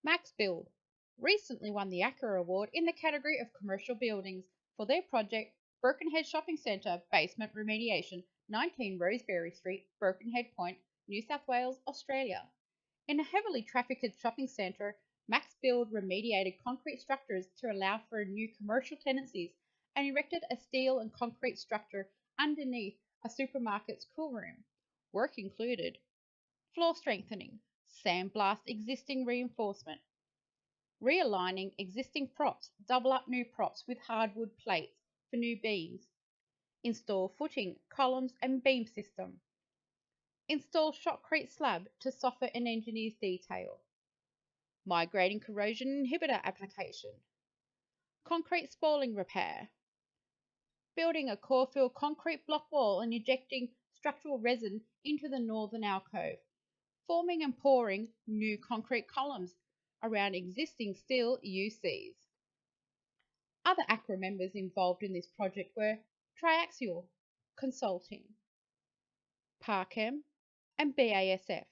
MAXBuild recently won the ACRA award in the category of commercial buildings for their project Birkenhead Shopping Centre Basement Remediation, 19 Rosebery Street, Birkenhead Point, New South Wales, Australia. In a heavily trafficked shopping centre, MAXBuild remediated concrete structures to allow for new commercial tenancies and erected a steel and concrete structure underneath a supermarket's cool room. Work included floor strengthening, sandblast existing reinforcement, realigning existing props, double up new props with hardwood plates for new beams, install footing, columns and beam system, install shotcrete slab to soffit and engineer's detail, migrating corrosion inhibitor application, concrete spalling repair, building a corefill concrete block wall and injecting structural resin into the northern alcove, forming and pouring new concrete columns around existing steel UCs. Other ACRA members involved in this project were Triaxial Consulting, Parchem and BASF.